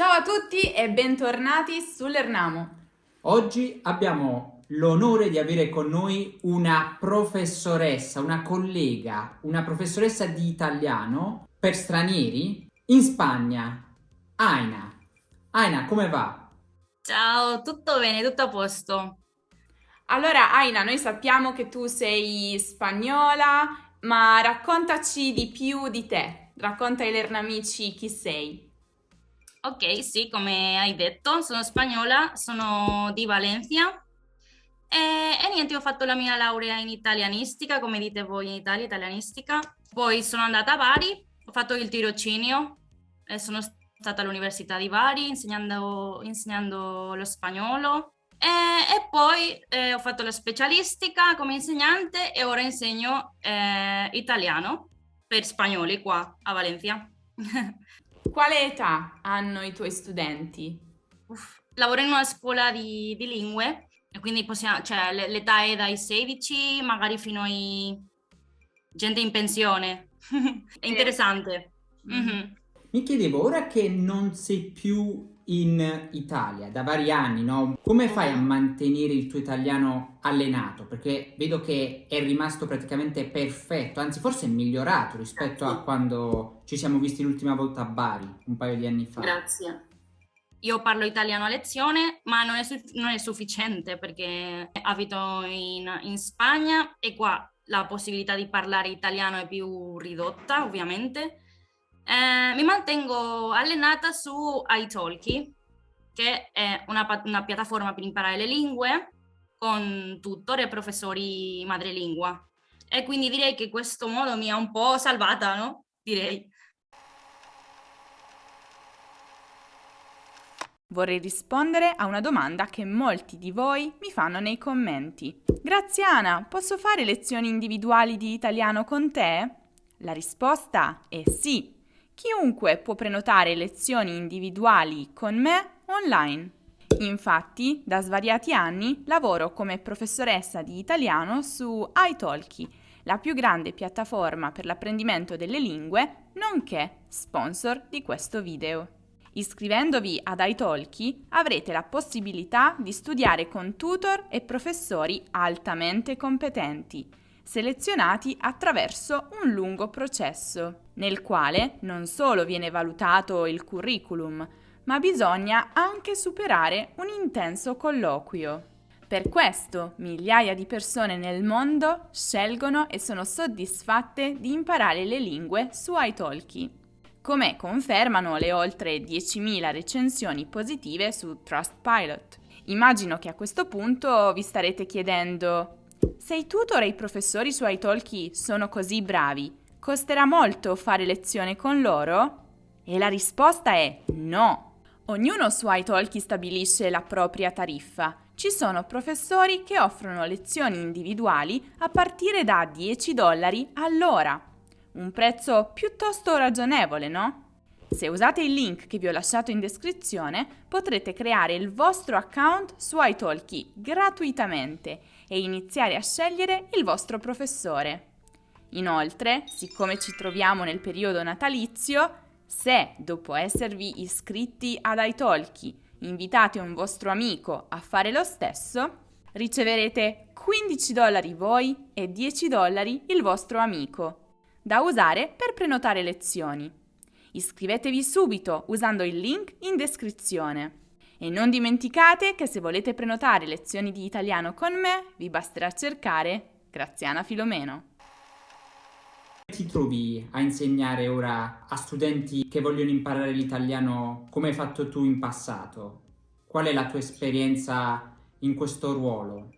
Ciao a tutti e bentornati sull'Ernamo. Oggi abbiamo l'onore di avere con noi una professoressa, una collega, una professoressa di italiano per stranieri in Spagna, Aina. Aina, come va? Ciao, tutto bene, tutto a posto. Allora, Aina, noi sappiamo che tu sei spagnola, ma raccontaci di più di te. Racconta ai Lernamici chi sei. Ok, sì, come hai detto, sono spagnola, sono di Valencia e niente, ho fatto la mia laurea in italianistica, come dite voi in Italia, italianistica. Poi sono andata a Bari, ho fatto il tirocinio e sono stata all'Università di Bari insegnando lo spagnolo. E poi ho fatto la specialistica come insegnante e ora insegno italiano per spagnoli qua a Valencia. Quale età hanno i tuoi studenti? Lavoro in una scuola di lingue e quindi cioè, l'età è dai 16 magari fino ai gente in pensione. È interessante. Mhm. Mhm. Mi chiedevo, ora che non sei più in Italia da vari anni, no? Come fai a Mhm. mantenere il tuo italiano allenato? Perché vedo che è rimasto praticamente perfetto, anzi forse è migliorato rispetto a Grazie. quando ci siamo visti l'ultima volta a Bari, un paio di anni fa. Grazie. Io parlo italiano a lezione, ma non è sufficiente perché abito in Spagna e qua la possibilità di parlare italiano è più ridotta, ovviamente. Mi mantengo allenata su iTalki, che è una piattaforma per imparare le lingue con tutor e professori madrelingua. E quindi direi che questo modo mi ha un po' salvata, no? Direi. Vorrei rispondere a una domanda che molti di voi mi fanno nei commenti. Graziana, posso fare lezioni individuali di italiano con te? La risposta è sì. Chiunque può prenotare lezioni individuali con me online. Infatti, da svariati anni lavoro come professoressa di italiano su italki, la più grande piattaforma per l'apprendimento delle lingue, nonché sponsor di questo video. Iscrivendovi ad italki avrete la possibilità di studiare con tutor e professori altamente competenti, selezionati attraverso un lungo processo, nel quale non solo viene valutato il curriculum, ma bisogna anche superare un intenso colloquio. Per questo migliaia di persone nel mondo scelgono e sono soddisfatte di imparare le lingue su italki, come confermano le oltre 10.000 recensioni positive su Trustpilot. Immagino che a questo punto vi starete chiedendo: se i tutor e i professori su italki sono così bravi, costerà molto fare lezione con loro? E la risposta è no. Ognuno su italki stabilisce la propria tariffa. Ci sono professori che offrono lezioni individuali a partire da $10 all'ora. Un prezzo piuttosto ragionevole, no? Se usate il link che vi ho lasciato in descrizione, potrete creare il vostro account su italki gratuitamente e iniziare a scegliere il vostro professore. Inoltre, siccome ci troviamo nel periodo natalizio, se dopo esservi iscritti ad italki invitate un vostro amico a fare lo stesso, riceverete $15 voi e $10 il vostro amico, da usare per prenotare lezioni. Iscrivetevi subito usando il link in descrizione. E non dimenticate che se volete prenotare lezioni di italiano con me, vi basterà cercare Graziana Filomeno. Ti trovi a insegnare ora a studenti che vogliono imparare l'italiano come hai fatto tu in passato? Qual è la tua esperienza in questo ruolo?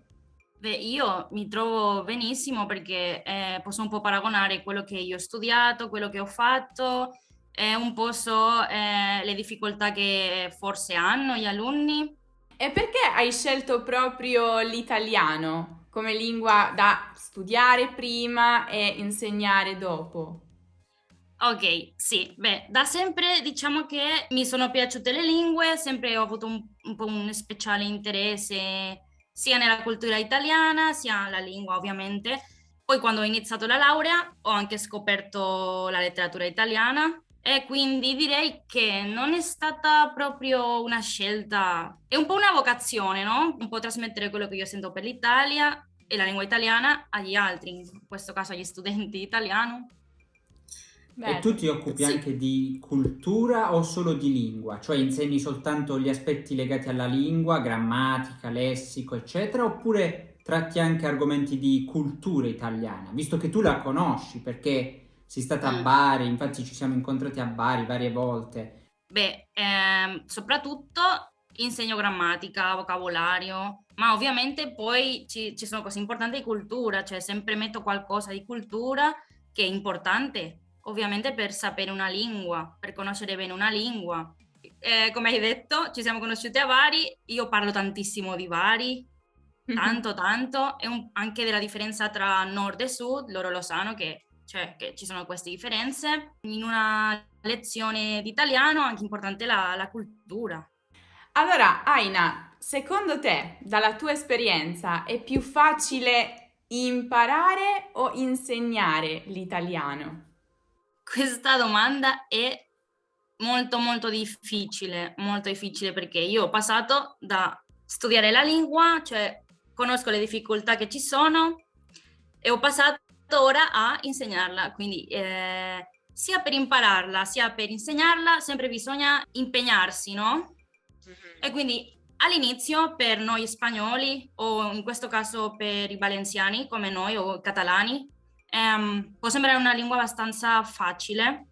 Beh, io mi trovo benissimo perché posso un po' paragonare quello che io ho studiato, quello che ho fatto, e un po' so le difficoltà che forse hanno gli alunni. E perché hai scelto proprio l'italiano come lingua da studiare prima e insegnare dopo? Ok, sì, beh, da sempre diciamo che mi sono piaciute le lingue, sempre ho avuto un po' un speciale interesse sia nella cultura italiana, sia la lingua ovviamente. Poi quando ho iniziato la laurea ho anche scoperto la letteratura italiana E quindi direi che non è stata proprio una scelta, è un po' una vocazione, no? Un po' trasmettere quello che io sento per l'Italia e la lingua italiana agli altri, in questo caso agli studenti italiani. E tu Bello. ti occupi Sì. anche di cultura o solo di lingua? Cioè insegni soltanto gli aspetti legati alla lingua, grammatica, lessico, eccetera, oppure tratti anche argomenti di cultura italiana, visto che tu la conosci perché sei stata a Mm. Bari, infatti ci siamo incontrati a Bari varie volte. Beh, soprattutto insegno grammatica, vocabolario, ma ovviamente poi ci sono cose importanti di cultura, cioè sempre metto qualcosa di cultura che è importante, ovviamente per sapere una lingua, per conoscere bene una lingua. Come hai detto, ci siamo conosciuti a Bari, io parlo tantissimo di Bari, tanto, tanto, e anche della differenza tra nord e sud, loro lo sanno cioè, che ci sono queste differenze. In una lezione di italiano è anche importante la cultura. Allora, Aina, secondo te, dalla tua esperienza, è più facile imparare o insegnare l'italiano? Questa domanda è molto difficile perché io ho passato da studiare la lingua, cioè conosco le difficoltà che ci sono e ho passato ora a insegnarla, quindi sia per impararla sia per insegnarla sempre bisogna impegnarsi, no? E quindi all'inizio per noi spagnoli o in questo caso per i valenciani come noi o catalani può sembrare una lingua abbastanza facile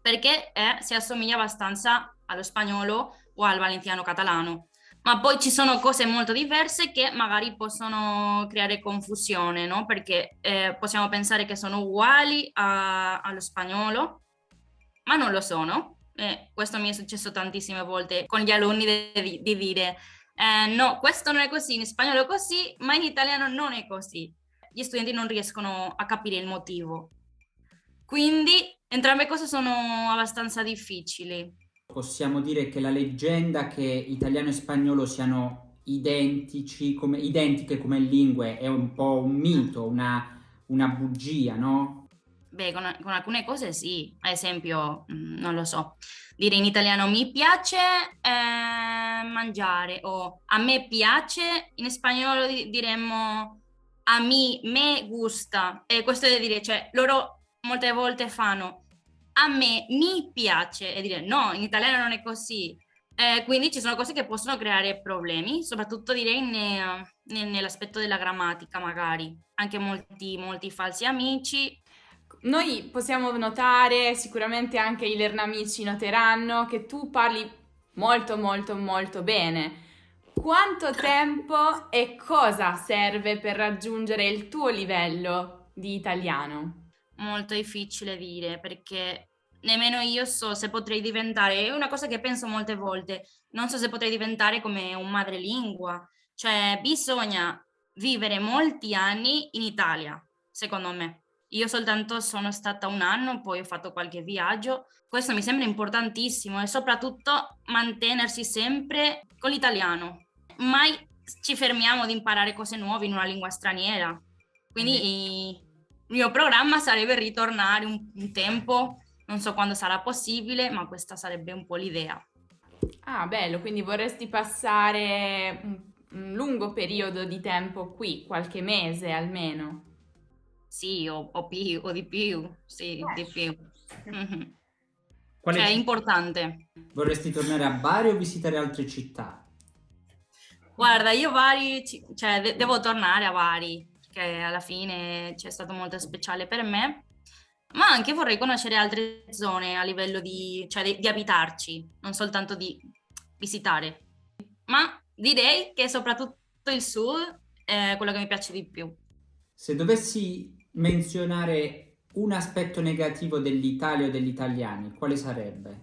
perché si assomiglia abbastanza allo spagnolo o al valenciano catalano. Ma poi ci sono cose molto diverse che magari possono creare confusione, no? Perché possiamo pensare che sono uguali allo spagnolo, ma non lo sono. Questo mi è successo tantissime volte con gli alunni di dire no, questo non è così, in spagnolo è così, ma in italiano non è così. Gli studenti non riescono a capire il motivo. Quindi entrambe cose sono abbastanza difficili. Possiamo dire che la leggenda che italiano e spagnolo siano identiche come lingue è un po' un mito, una bugia, no? Beh, con alcune cose sì, ad esempio, non lo so, dire in italiano mi piace mangiare o a me piace, in spagnolo diremmo a me gusta, e questo è da dire, cioè loro molte volte fanno a me mi piace e dire no, in italiano non è così. Quindi ci sono cose che possono creare problemi, soprattutto direi nell'aspetto della grammatica magari, anche molti falsi amici. Noi possiamo notare, sicuramente anche i lernamici noteranno, che tu parli molto molto molto bene. Quanto tempo e cosa serve per raggiungere il tuo livello di italiano? Molto difficile dire perché nemmeno io so se potrei diventare, è una cosa che penso molte volte, non so se potrei diventare come un madrelingua, cioè bisogna vivere molti anni in Italia, secondo me. Io soltanto sono stata un anno, poi ho fatto qualche viaggio, questo mi sembra importantissimo e soprattutto mantenersi sempre con l'italiano. Mai ci fermiamo di imparare cose nuove in una lingua straniera. Quindi il mio programma sarebbe ritornare un tempo, non so quando sarà possibile, ma questa sarebbe un po' l'idea. Ah, bello, quindi vorresti passare un lungo periodo di tempo qui, qualche mese almeno. Sì, o di più, sì, di più. Mhm. Quale Cioè, è città? importante. Vorresti tornare a Bari o visitare altre città? Guarda, io cioè, devo tornare a Bari, che alla fine c'è stato molto speciale per me, ma anche vorrei conoscere altre zone a livello cioè, di abitarci, non soltanto di visitare. Ma direi che soprattutto il sud è quello che mi piace di più. Se dovessi menzionare un aspetto negativo dell'Italia o degli italiani, quale sarebbe?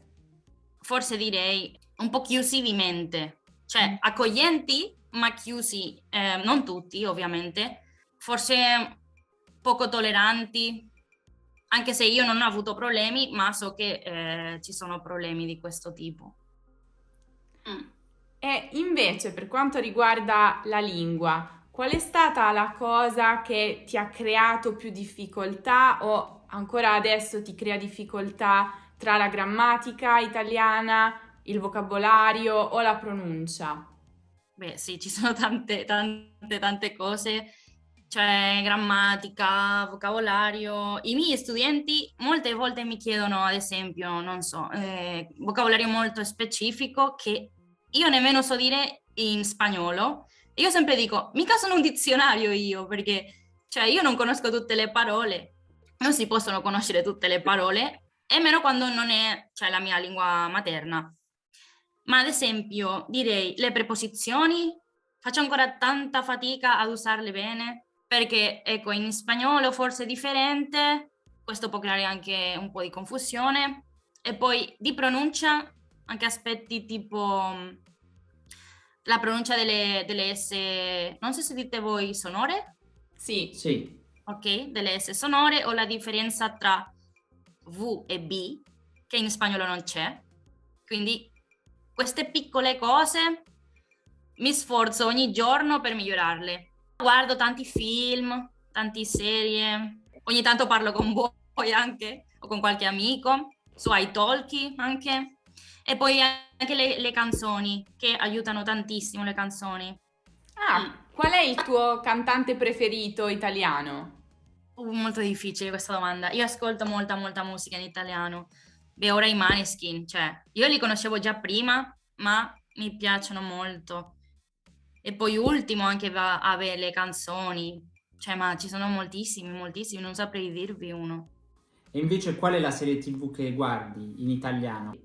Forse direi un po' chiusi di mente, cioè accoglienti ma chiusi, non tutti ovviamente, forse poco tolleranti, anche se io non ho avuto problemi, ma so che ci sono problemi di questo tipo. Mm. E invece, per quanto riguarda la lingua, qual è stata la cosa che ti ha creato più difficoltà o ancora adesso ti crea difficoltà tra la grammatica italiana, il vocabolario o la pronuncia? Beh, sì, ci sono tante cose, cioè grammatica, vocabolario. I miei studenti molte volte mi chiedono, ad esempio, non so, vocabolario molto specifico che io nemmeno so dire in spagnolo. Io sempre dico, mica sono un dizionario io, perché cioè, io non conosco tutte le parole, non si possono conoscere tutte le parole, e meno quando non è, cioè, la mia lingua materna. Ma ad esempio, direi le preposizioni, faccio ancora tanta fatica ad usarle bene, perché ecco, in spagnolo forse è differente, questo può creare anche un po' di confusione, e poi di pronuncia, anche aspetti tipo la pronuncia delle S, non so se dite voi sonore, Sì. Sì. ok? Delle S sonore, o la differenza tra V e B, che in spagnolo non c'è. Quindi queste piccole cose mi sforzo ogni giorno per migliorarle. Guardo tanti film, tante serie, ogni tanto parlo con voi anche, o con qualche amico, su iTalki anche. E poi anche le canzoni, che aiutano tantissimo le canzoni. Ah, qual è il tuo cantante preferito italiano? Molto difficile questa domanda. Io ascolto molta musica in italiano. Beh, ora i Maneskin, cioè, io li conoscevo già prima, ma mi piacciono molto. E poi ultimo anche avere le canzoni, cioè, ma ci sono moltissimi, non saprei dirvi uno. E invece qual è la serie TV che guardi in italiano?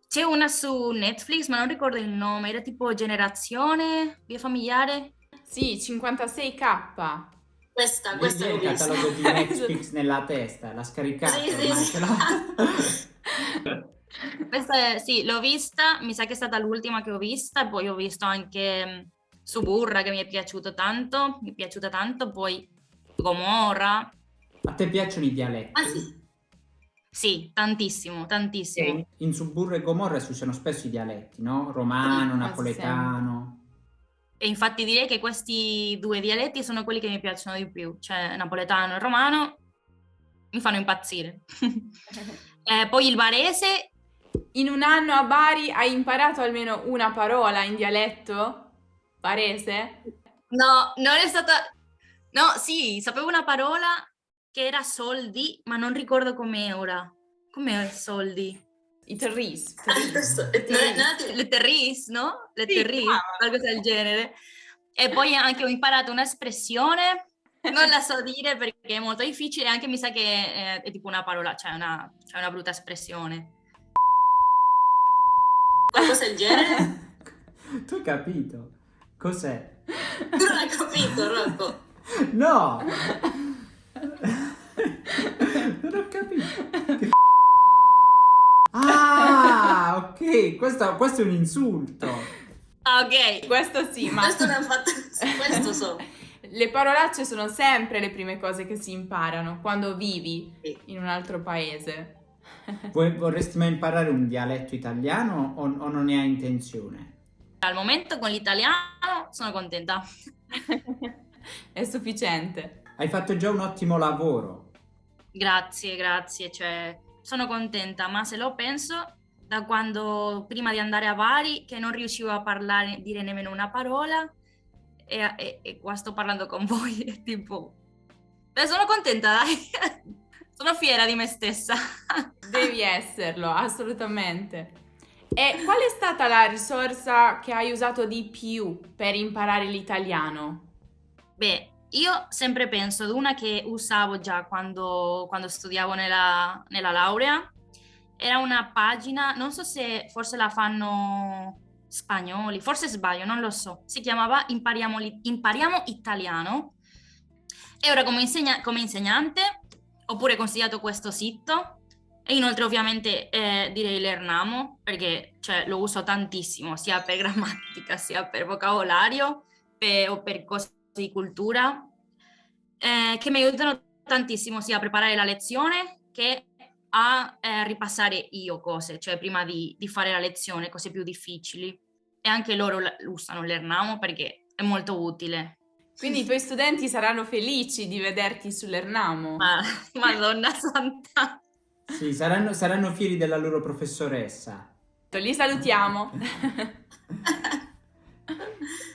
C'è una su Netflix, ma non ricordo il nome, era tipo Generazione, Biofamiliare. Sì, 56K. Questa Lì è l'ho il vista. catalogo di Netflix nella testa, l'ha scaricato Sì, ormai, sì. ce l'ha. Sì, l'ho vista, mi sa che è stata l'ultima che ho vista, e poi ho visto anche Suburra, che mi è piaciuta tanto, poi Gomorra. A te piacciono i dialetti? Sì, tantissimo. In Suburra e Gomorra si usano spesso i dialetti, no? Romano, Sì, quasi napoletano. E infatti direi che questi due dialetti sono quelli che mi piacciono di più, cioè napoletano e romano mi fanno impazzire. Poi il barese. In un anno a Bari hai imparato almeno una parola in dialetto? Barese? No, non è stata. No, sì, sapevo una parola che era soldi, ma non ricordo com'è ora. Com'è soldi? I terris. Le terris, no? Le Sì, terris, brava. qualcosa del genere. E poi anche ho imparato un'espressione, non la so dire perché è molto difficile, anche mi sa che è tipo una parola, cioè una brutta espressione. Qualcosa del genere? Tu hai capito? Cos'è? Tu non hai capito, Rocco? No! Non ho capito. Ah, ok, questo è un insulto. Ah, ok. Questo sì, ma Questo non fatto. Questo so. le parolacce sono sempre le prime cose che si imparano quando vivi Sì. in un altro paese. Vorresti mai imparare un dialetto italiano o non ne hai intenzione? Al momento con l'italiano sono contenta. È sufficiente. Hai fatto già un ottimo lavoro. Grazie, cioè sono contenta, ma se lo penso da quando prima di andare a Bari che non riuscivo a parlare, dire nemmeno una parola, e qua sto parlando con voi, è tipo. Beh, sono contenta, dai. Sono fiera di me stessa. Devi esserlo, assolutamente. E qual è stata la risorsa che hai usato di più per imparare l'italiano? Beh, io sempre penso ad una che usavo già quando studiavo nella laurea. Era una pagina, non so se forse la fanno spagnoli, forse sbaglio, non lo so. Si chiamava Impariamo Italiano. E ora come insegnante ho pure consigliato questo sito. E inoltre ovviamente direi l'Ernamo, perché cioè, lo uso tantissimo, sia per grammatica, sia per vocabolario, o per cose di cultura, che mi aiutano tantissimo sia a preparare la lezione che a ripassare io cose, cioè prima di fare la lezione, cose più difficili. E anche loro usano l'Ernamo perché è molto utile. Quindi i tuoi studenti saranno felici di vederti sull'Ernamo. Ma Madonna santa! Sì, saranno fieri della loro professoressa. Li salutiamo.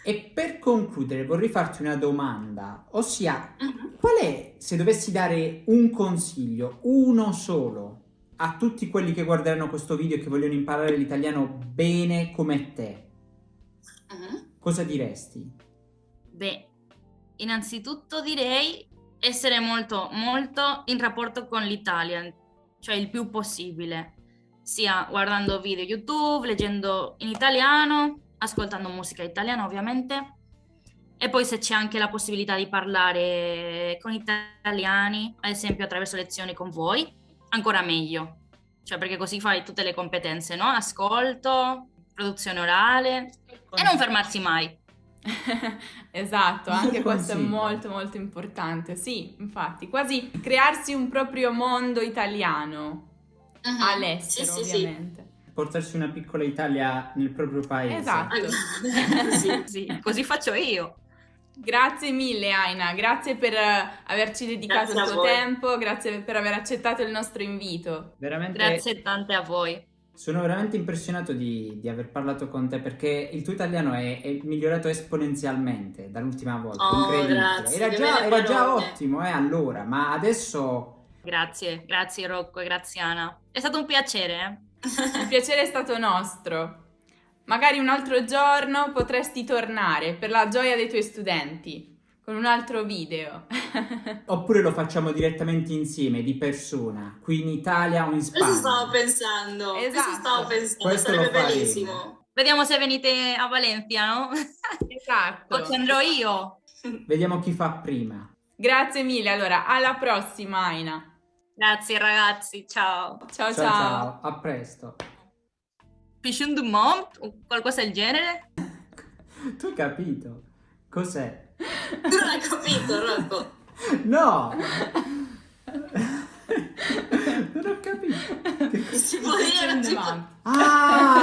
E per concludere vorrei farti una domanda, ossia, Mhm. qual è, se dovessi dare un consiglio, uno solo, a tutti quelli che guarderanno questo video e che vogliono imparare l'italiano bene come te, Mhm. cosa diresti? Beh, innanzitutto direi essere molto, molto in rapporto con l'Italia, cioè il più possibile, sia guardando video YouTube, leggendo in italiano, ascoltando musica italiana ovviamente, e poi se c'è anche la possibilità di parlare con italiani, ad esempio attraverso lezioni con voi, ancora meglio, cioè perché così fai tutte le competenze, no? Ascolto, produzione orale e non fermarsi mai. Esatto, anche questo è Consiglio. molto molto importante. Sì, infatti, quasi crearsi un proprio mondo italiano all'estero, Sì, sì, sì. ovviamente. Portarsi una piccola Italia nel proprio paese. Esatto. Sì, sì, così faccio io. Grazie mille Aina, grazie per averci dedicato Grazie il a tuo voi. tempo, grazie per aver accettato il nostro invito. Veramente, Grazie tante a voi. sono veramente impressionato di aver parlato con te perché il tuo italiano è migliorato esponenzialmente dall'ultima volta, Oh, incredibile. grazie, Era che già, belle era già parole. ottimo, allora, ma adesso Grazie, grazie Rocco e grazie Ana. È stato un piacere. Il piacere è stato nostro. Magari un altro giorno potresti tornare per la gioia dei tuoi studenti con un altro video. oppure lo facciamo direttamente insieme, di persona, qui in Italia o in Questo stavo Spagna. pensando, Esatto. Questo lo sarebbe faremo. bellissimo. Vediamo se venite a Valencia, no? Esatto. O ci andrò io. Vediamo chi fa prima. Grazie mille, allora, alla prossima Aina. Grazie ragazzi, ciao. Ciao Ciao ciao. ciao, a presto. Pisciun du Mont o qualcosa del genere? Tu hai capito? Cos'è? Tu non hai capito, Rocco? No! Non ho capito. Si può dire Pisciun du tipo... Mont. Ah!